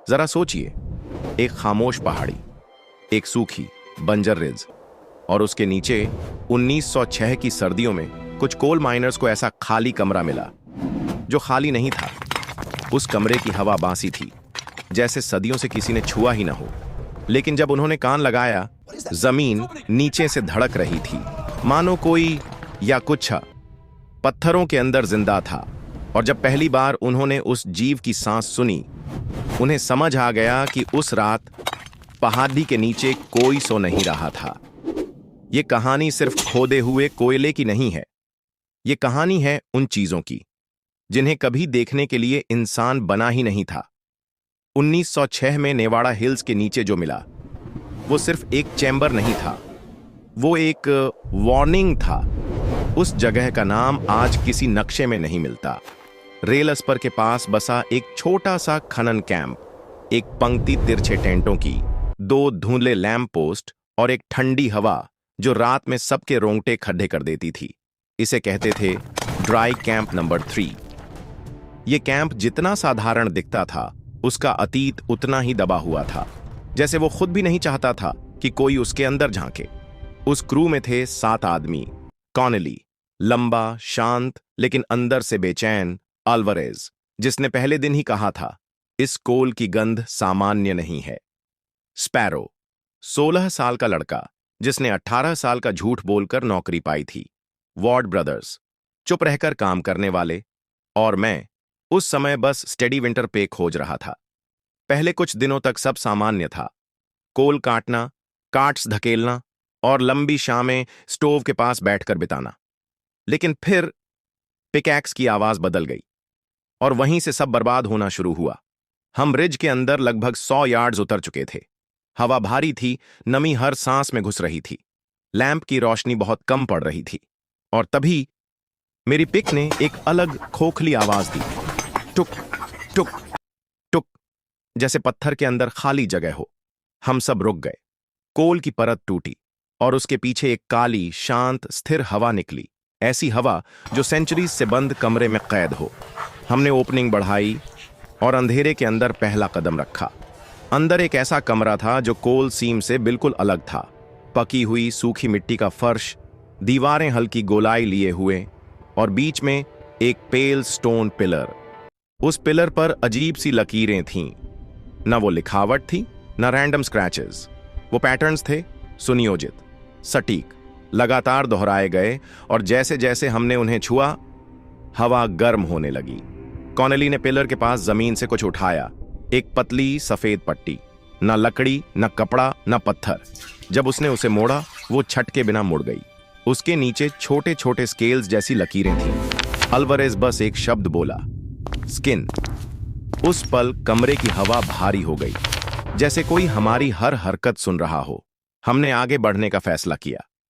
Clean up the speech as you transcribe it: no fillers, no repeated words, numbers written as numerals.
जरा सोचिए, एक खामोश पहाड़ी, एक सूखी बंजर रिज, और उसके नीचे 1906 की सर्दियों में कुछ कोल माइनर्स को ऐसा खाली कमरा मिला जो खाली नहीं था। उस कमरे की हवा बासी थी, जैसे सदियों से किसी ने छुआ ही ना हो। लेकिन जब उन्होंने कान लगाया, जमीन नीचे से धड़क रही थी, मानो कोई या कुछ पत्थरों के अंदर जिंदा था। और जब पहली बार उन्होंने उस जीव की सांस सुनी, उन्हें समझ आ गया कि उस रात पहाड़ी के नीचे कोई सो नहीं रहा था। ये कहानी सिर्फ खोदे हुए कोयले की नहीं है, ये कहानी है उन चीजों की जिन्हें कभी देखने के लिए इंसान बना ही नहीं था। 1906 में नेवाड़ा हिल्स के नीचे जो मिला, वो सिर्फ एक चैम्बर नहीं था, वो एक वार्निंग था। उस जगह का नाम आज किसी नक्शे में नहीं मिलता। रेल अस्पर के पास बसा एक छोटा सा खनन कैंप, एक पंक्ति तिरछे टेंटों की, 2 धुंधले लैंप पोस्ट और एक ठंडी हवा जो रात में सबके रोंगटे खड्डे कर देती थी। इसे कहते थे ड्राई कैंप नंबर 3। ये कैंप जितना साधारण दिखता था, उसका अतीत उतना ही दबा हुआ था, जैसे वो खुद भी नहीं चाहता था कि कोई उसके अंदर झांके। उस क्रू में थे 7 आदमी। कॉनेली, लंबा, शांत लेकिन अंदर से बेचैन अल्वारेज, जिसने पहले दिन ही कहा था, इस कोल की गंध सामान्य नहीं है। स्पैरो, 16 साल का लड़का जिसने 18 साल का झूठ बोलकर नौकरी पाई थी। वॉर्ड ब्रदर्स, चुप रहकर काम करने वाले। और मैं उस समय बस स्टेडी विंटर पे खोज रहा था। पहले कुछ दिनों तक सब सामान्य था, कोल काटना, काट्स धकेलना और लंबी शामें स्टोव के पास बैठकर बिताना। लेकिन फिर पिकैक्स की आवाज बदल गई और वहीं से सब बर्बाद होना शुरू हुआ। हम रिज के अंदर लगभग 100 यार्ड्स उतर चुके थे। हवा भारी थी, नमी हर सांस में घुस रही थी, लैंप की रोशनी बहुत कम पड़ रही थी। और तभी मेरी पिक ने एक अलग खोखली आवाज दी, टुक टुक टुक, जैसे पत्थर के अंदर खाली जगह हो। हम सब रुक गए। कोल की परत टूटी और उसके पीछे एक काली, शांत, स्थिर हवा निकली, ऐसी हवा जो सेंचुरीज से बंद कमरे में कैद हो। हमने ओपनिंग बढ़ाई और अंधेरे के अंदर पहला कदम रखा। अंदर एक ऐसा कमरा था जो कोल सीम से बिल्कुल अलग था। पकी हुई सूखी मिट्टी का फर्श, दीवारें हल्की गोलाई लिए हुए, और बीच में एक पेल स्टोन पिलर। उस पिलर पर अजीब सी लकीरें थीं। न वो लिखावट थी, न रैंडम स्क्रैचेस। वो पैटर्न्स थे, सुनियोजित, सटीक, लगातार दोहराए गए। और जैसे जैसे हमने उन्हें छुआ, हवा गर्म होने लगी। कॉनेली ने पिलर के पास जमीन से कुछ उठाया, एक पतली सफेद पट्टी, न लकड़ी, न कपड़ा, न पत्थर। जब उसने उसे मोड़ा, वो छटके बिना मुड़ गई। उसके नीचे छोटे छोटे स्केल्स जैसी लकीरें थीं। अल्वारेज बस एक शब्द बोला, स्किन। उस पल कमरे की हवा भारी हो गई, जैसे कोई हमारी हर हरकत सुन रहा हो। हमने आगे बढ़ने का फैसला किया।